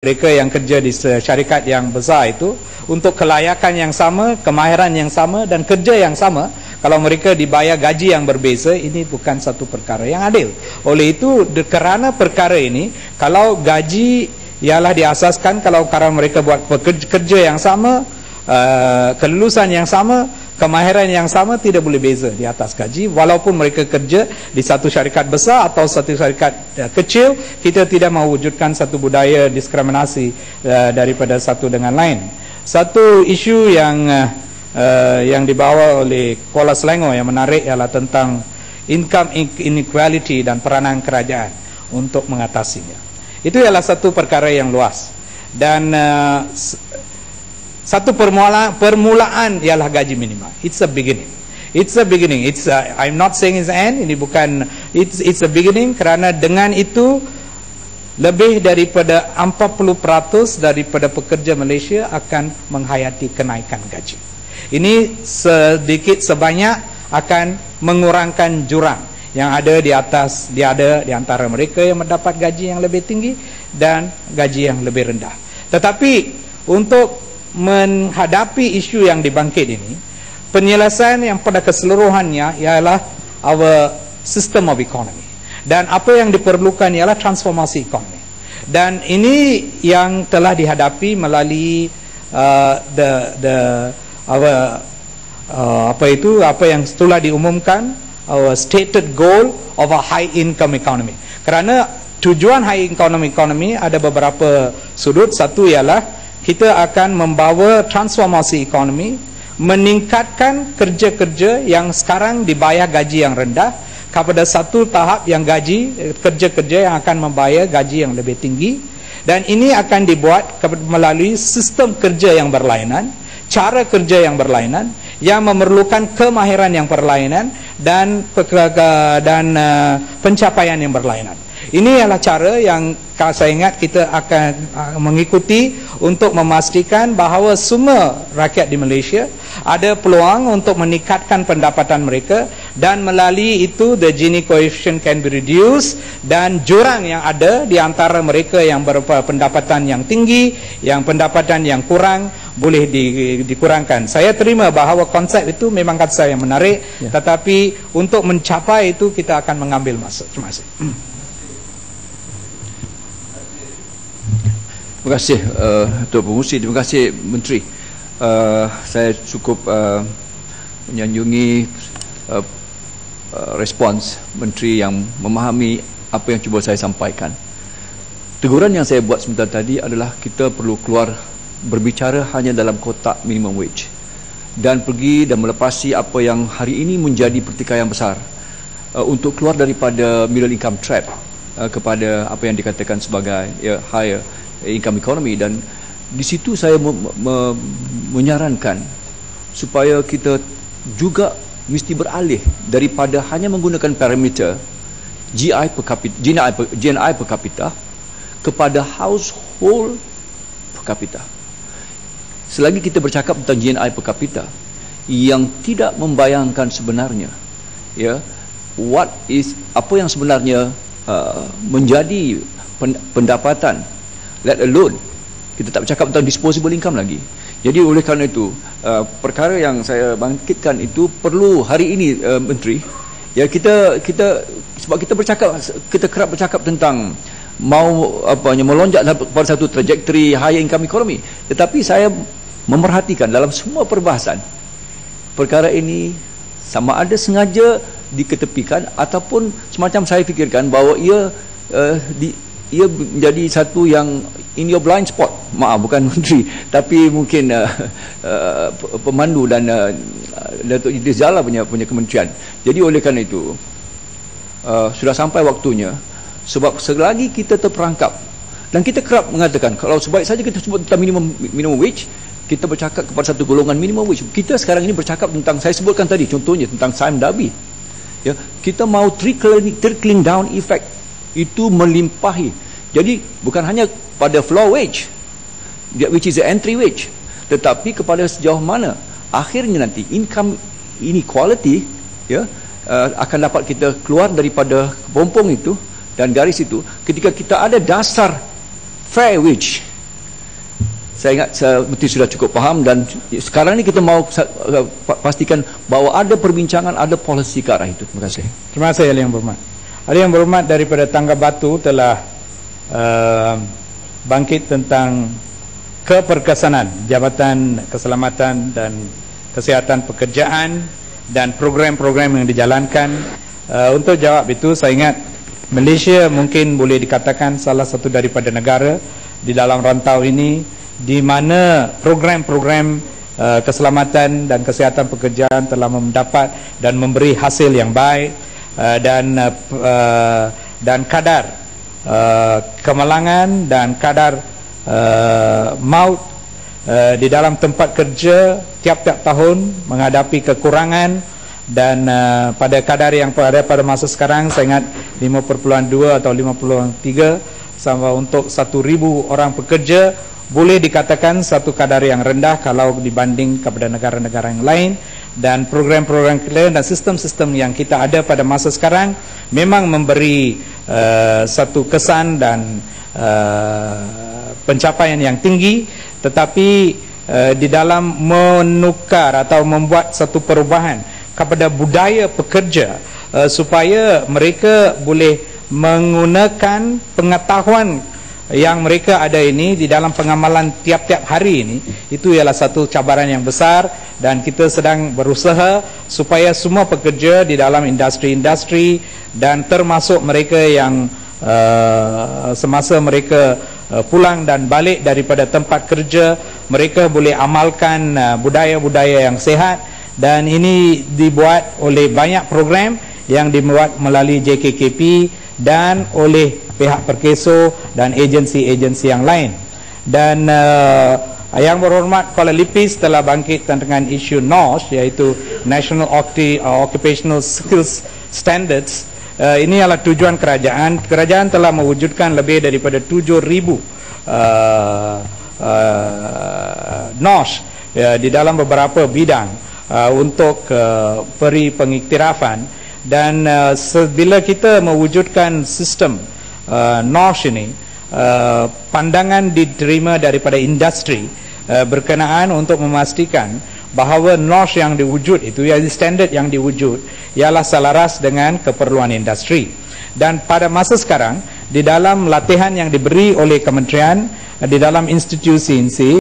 mereka yang kerja di syarikat yang besar itu untuk kelayakan yang sama, kemahiran yang sama dan kerja yang sama, kalau mereka dibayar gaji yang berbeza, ini bukan satu perkara yang adil. Oleh itu, kerana perkara ini, kalau gaji ialah diasaskan kalau mereka buat kerja yang sama, kelulusan yang sama, kemahiran yang sama, tidak boleh beza di atas gaji. Walaupun mereka kerja di satu syarikat besar atau satu syarikat kecil, kita tidak mewujudkan satu budaya diskriminasi daripada satu dengan lain. Satu isu yang dibawa oleh Kuala Selangor yang menarik ialah tentang income inequality dan peranan kerajaan untuk mengatasinya. Itu ialah satu perkara yang luas. Dan satu permulaan ialah gaji minimum. It's a beginning. It's a beginning. I'm not saying it's an end. Ini bukan. It's a beginning. Kerana dengan itu lebih daripada 40% daripada pekerja Malaysia akan menghayati kenaikan gaji. Ini sedikit sebanyak akan mengurangkan jurang yang ada di antara mereka yang mendapat gaji yang lebih tinggi dan gaji yang lebih rendah. Tetapi untuk menghadapi isu yang dibangkit ini, penyelesaian yang pada keseluruhannya ialah our system of economy, dan apa yang diperlukan ialah transformasi ekonomi. Dan ini yang telah dihadapi melalui apa yang telah diumumkan, our stated goal of a high income economy. Kerana tujuan high income economy ada beberapa sudut. Satu ialah kita akan membawa transformasi ekonomi, meningkatkan kerja-kerja yang sekarang dibayar gaji yang rendah kepada satu tahap yang kerja-kerja yang akan membayar gaji yang lebih tinggi. Dan ini akan dibuat melalui sistem kerja yang berlainan, cara kerja yang berlainan, yang memerlukan kemahiran yang berlainan dan pencapaian yang berlainan. Ini adalah cara yang saya ingat kita akan mengikuti untuk memastikan bahawa semua rakyat di Malaysia ada peluang untuk meningkatkan pendapatan mereka, dan melalui itu the Gini coefficient can be reduced, dan jurang yang ada di antara mereka yang berpendapatan yang tinggi, yang pendapatan yang kurang, boleh dikurangkan. Saya terima bahawa konsep itu memang kata saya menarik, tetapi untuk mencapai itu kita akan mengambil masa. Terima kasih. Terima kasih Tuan Pengerusi, terima kasih Menteri. Saya cukup menyanjungi respons Menteri yang memahami apa yang cuba saya sampaikan. Teguran yang saya buat sebentar tadi adalah kita perlu keluar berbicara hanya dalam kotak minimum wage dan pergi dan melepasi apa yang hari ini menjadi pertikaian besar untuk keluar daripada middle income trap kepada apa yang dikatakan sebagai higher income economy. Dan di situ saya menyarankan supaya kita juga mesti beralih daripada hanya menggunakan parameter GNI per capita kepada household per capita. Selagi kita bercakap tentang GNI per capita yang tidak membayangkan sebenarnya apa yang sebenarnya menjadi pendapatan, let alone kita tak bercakap tentang disposable income lagi. Jadi oleh kerana itu perkara yang saya bangkitkan itu perlu hari ini Menteri, kita sebab kita kerap bercakap tentang melonjak pada satu trajectory higher income economy, tetapi saya memerhatikan dalam semua perbahasan perkara ini sama ada sengaja diketepikan ataupun semacam saya fikirkan bahawa ia menjadi satu yang in your blind spot. Maaf, bukan Menteri, tapi mungkin pemandu dan Datuk Idris Zala punya kementerian. Jadi oleh kerana itu sudah sampai waktunya, sebab selagi kita terperangkap, dan kita kerap mengatakan kalau sebaik saja kita sebut tentang minimum wage, kita bercakap kepada satu golongan minimum wage. Kita sekarang ini bercakap tentang, saya sebutkan tadi contohnya tentang Sime Darby, kita mau trickling down effect itu melimpahi. Jadi bukan hanya pada floor wage which is the entry wage, tetapi kepada sejauh mana akhirnya nanti income inequality akan dapat kita keluar daripada kepompong itu dan garis itu ketika kita ada dasar fair wage Saya ingat mesti sudah cukup faham, dan sekarang ni kita mahu pastikan bahawa ada perbincangan, ada polisi ke arah itu. Terima kasih. Terima kasih Ahli Yang Berhormat. Ahli Yang Berhormat daripada Tangga Batu telah bangkit tentang keperkesanan Jabatan Keselamatan dan Kesihatan Pekerjaan dan program-program yang dijalankan. Untuk jawab itu, saya ingat Malaysia mungkin boleh dikatakan salah satu daripada negara di dalam rantau ini di mana program-program keselamatan dan kesihatan pekerjaan telah mendapat dan memberi hasil yang baik, dan kadar kemalangan dan kadar maut di dalam tempat kerja tiap-tiap tahun menghadapi kekurangan, dan pada kadar yang ada pada masa sekarang saya ingat 5.2 atau 5.3 sama untuk 1,000 orang pekerja, boleh dikatakan satu kadar yang rendah kalau dibanding kepada negara-negara yang lain. Dan program-program kita dan sistem-sistem yang kita ada pada masa sekarang memang memberi satu kesan dan pencapaian yang tinggi, tetapi di dalam menukar atau membuat satu perubahan kepada budaya pekerja supaya mereka boleh menggunakan pengetahuan yang mereka ada ini di dalam pengamalan tiap-tiap hari ini, itu ialah satu cabaran yang besar, dan kita sedang berusaha supaya semua pekerja di dalam industri-industri dan termasuk mereka yang semasa mereka pulang dan balik daripada tempat kerja, mereka boleh amalkan budaya-budaya yang sihat. Dan ini dibuat oleh banyak program yang dibuat melalui JKKP dan oleh pihak Perkeso dan agensi-agensi yang lain. Dan Yang Berhormat Kuala Lipis telah bangkit dengan isu NOSH, iaitu National Occupational Skills Standards. Ini adalah tujuan kerajaan. Kerajaan telah mewujudkan lebih daripada 7,000 NOSH di dalam beberapa bidang untuk peri pengiktirafan. Dan bila kita mewujudkan sistem NOSH ini, pandangan diterima daripada industri berkenaan untuk memastikan bahawa NOSH yang diwujud itu, iaitu standard yang diwujud, ialah selaras dengan keperluan industri. Dan pada masa sekarang, di dalam latihan yang diberi oleh kementerian, di dalam institusi